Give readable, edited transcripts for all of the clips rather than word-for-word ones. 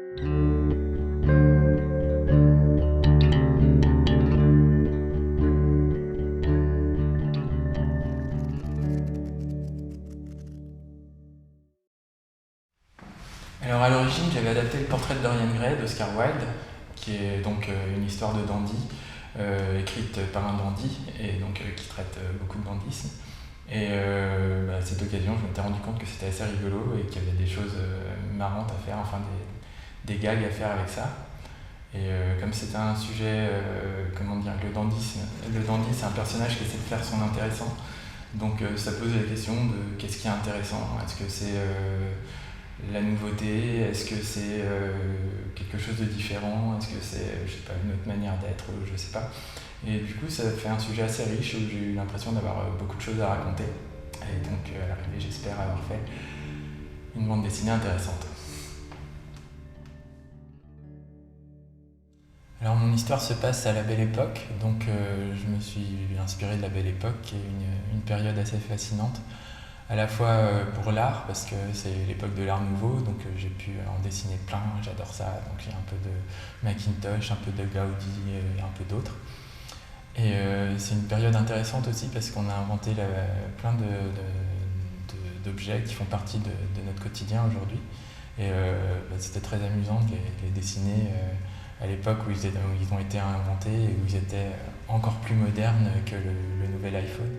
Alors à l'origine, j'avais adapté le portrait de Dorian Gray d'Oscar Wilde, qui est donc une histoire de dandy, écrite par un dandy, et donc qui traite beaucoup de dandysme. Et à cette occasion, je m'étais rendu compte que c'était assez rigolo et qu'il y avait des choses marrantes à faire, enfin des gags à faire avec ça. Et comme c'était un sujet, comment dire, le dandy c'est un personnage qui essaie de faire son intéressant. Donc ça pose la question de qu'est-ce qui est intéressant. Est-ce que c'est la nouveauté? Est-ce que c'est quelque chose de différent? Est-ce que c'est, je sais pas, une autre manière d'être? Je sais pas. Et du coup, ça fait un sujet assez riche où j'ai eu l'impression d'avoir beaucoup de choses à raconter. Et donc, à l'arrivée, j'espère avoir fait une bande dessinée intéressante. Alors, mon histoire se passe à la Belle Époque, donc je me suis inspiré de la Belle Époque, qui est une période assez fascinante, à la fois pour l'art, parce que c'est l'époque de l'art nouveau, donc j'ai pu en dessiner plein, j'adore ça, donc j'ai un peu de Macintosh, un peu de Gaudi et un peu d'autres. Et c'est une période intéressante aussi parce qu'on a inventé plein d'objets qui font partie de notre quotidien aujourd'hui. Et c'était très amusant de les dessiner à l'époque où ils ont été inventés et où ils étaient encore plus modernes que le nouvel iPhone.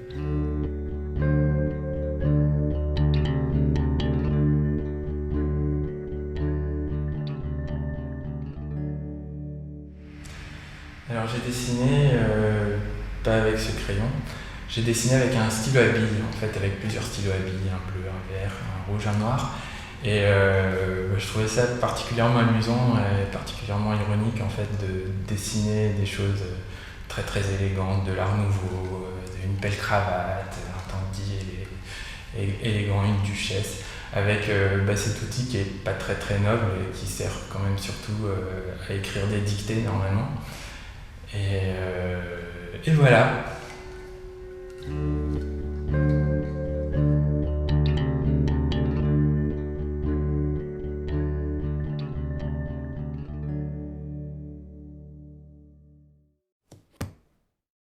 Alors j'ai dessiné, pas avec ce crayon, j'ai dessiné avec un stylo à billes, en fait, avec plusieurs stylos à billes, un bleu, un vert, un rouge, un noir. Et je trouvais ça particulièrement amusant et particulièrement ironique, en fait, de dessiner des choses très très élégantes, de l'art nouveau, une belle cravate, un dandy élégant, une duchesse, avec cet outil qui est pas très très noble et qui sert quand même surtout à écrire des dictées normalement. Et voilà.